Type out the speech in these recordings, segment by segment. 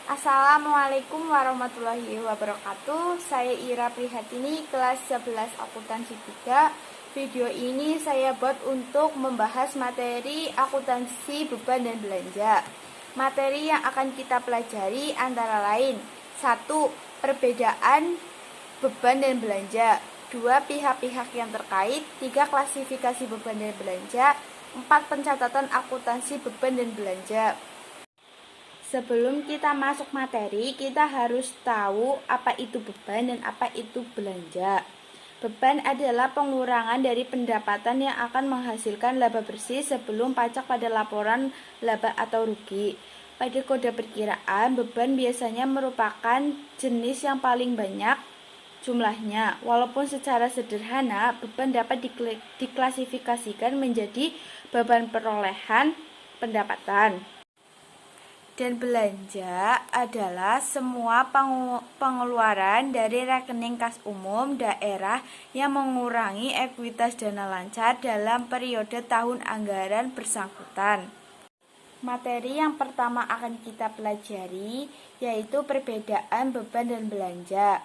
Assalamualaikum warahmatullahi wabarakatuh. Saya Ira Prihatini, kelas 11 akuntansi 3. Video ini saya buat untuk membahas materi akuntansi beban dan belanja. Materi yang akan kita pelajari antara lain: 1. Perbedaan beban dan belanja. 2. Pihak-pihak yang terkait. 3. Klasifikasi beban dan belanja. 4. Pencatatan akuntansi beban dan belanja. Sebelum kita masuk materi, kita harus tahu apa itu beban dan apa itu belanja. Beban adalah pengurangan dari pendapatan yang akan menghasilkan laba bersih sebelum pajak pada laporan laba atau rugi. Pada kode perkiraan, beban biasanya merupakan jenis yang paling banyak jumlahnya. Walaupun secara sederhana, beban dapat diklasifikasikan menjadi beban perolehan pendapatan. Dan belanja adalah semua pengeluaran dari rekening kas umum daerah yang mengurangi ekuitas dana lancar dalam periode tahun anggaran bersangkutan. Materi yang pertama akan kita pelajari yaitu perbedaan beban dan belanja.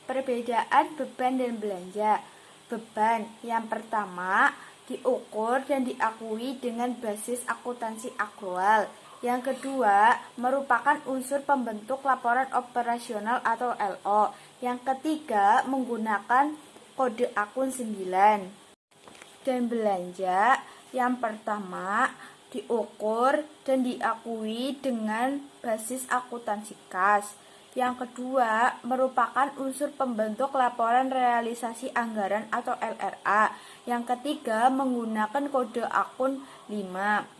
Perbedaan beban dan belanja. Beban yang pertama diukur dan diakui dengan basis akuntansi akrual. Yang kedua, merupakan unsur pembentuk laporan operasional atau LO. Yang ketiga, menggunakan kode akun 9. Dan belanja yang pertama diukur dan diakui dengan basis akuntansi kas. Yang kedua, merupakan unsur pembentuk laporan realisasi anggaran atau LRA. Yang ketiga, menggunakan kode akun 5.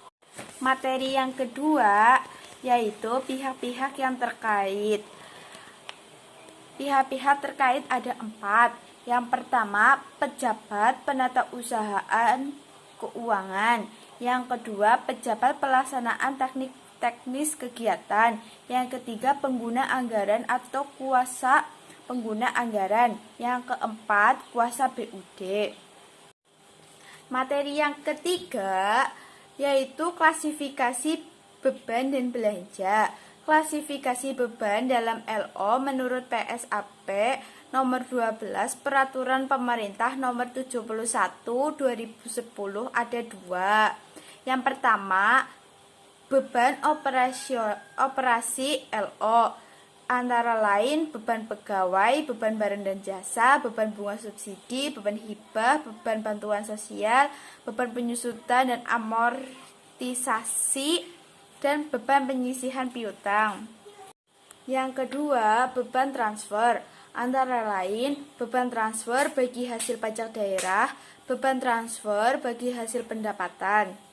Materi yang kedua yaitu pihak-pihak yang terkait. Pihak-pihak terkait ada 4. Yang pertama, pejabat penata usahaan keuangan. Yang kedua, pejabat pelaksanaan teknis kegiatan. Yang ketiga, pengguna anggaran atau kuasa pengguna anggaran. Yang keempat, kuasa BUD. Materi yang ketiga yaitu klasifikasi beban dan belanja. Klasifikasi beban dalam LO menurut PSAP nomor 12 Peraturan Pemerintah nomor 71 2010 ada 2. Yang pertama, beban operasi LO antara lain beban pegawai, beban barang dan jasa, beban bunga subsidi, beban hibah, beban bantuan sosial, beban penyusutan dan amortisasi, dan beban penyisihan piutang. Yang kedua, beban transfer antara lain beban transfer bagi hasil pajak daerah, beban transfer bagi hasil pendapatan,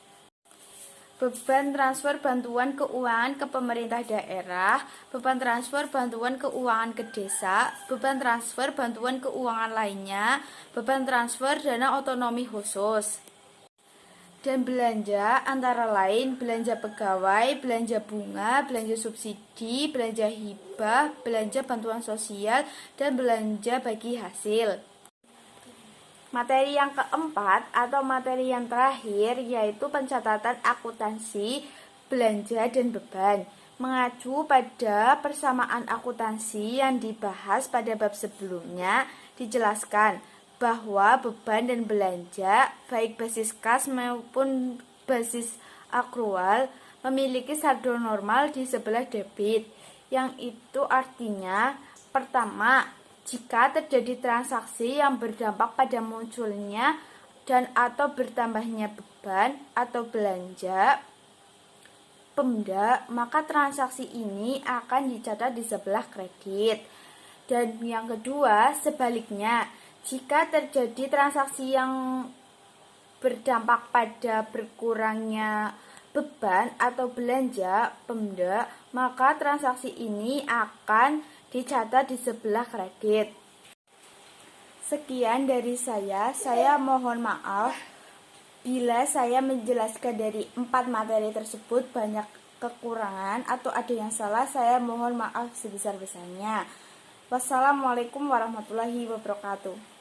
beban transfer bantuan keuangan ke pemerintah daerah, beban transfer bantuan keuangan ke desa, beban transfer bantuan keuangan lainnya, beban transfer dana otonomi khusus. Dan belanja antara lain belanja pegawai, belanja bunga, belanja subsidi, belanja hibah, belanja bantuan sosial, dan belanja bagi hasil. Materi yang keempat atau materi yang terakhir yaitu pencatatan akuntansi belanja dan beban. Mengacu pada persamaan akuntansi yang dibahas pada bab sebelumnya, dijelaskan bahwa beban dan belanja baik basis kas maupun basis akrual memiliki saldo normal di sebelah debit, yang itu artinya pertama, jika terjadi transaksi yang berdampak pada munculnya dan atau bertambahnya beban atau belanja Pemda, maka transaksi ini akan dicatat di sebelah kredit. Dan yang kedua, sebaliknya, jika terjadi transaksi yang berdampak pada berkurangnya beban atau belanja Pemda, maka transaksi ini akan dicatat di sebelah kredit. Sekian dari saya mohon maaf bila saya menjelaskan dari 4 materi tersebut banyak kekurangan atau ada yang salah, saya mohon maaf sebesar-besarnya. Wassalamualaikum warahmatullahi wabarakatuh.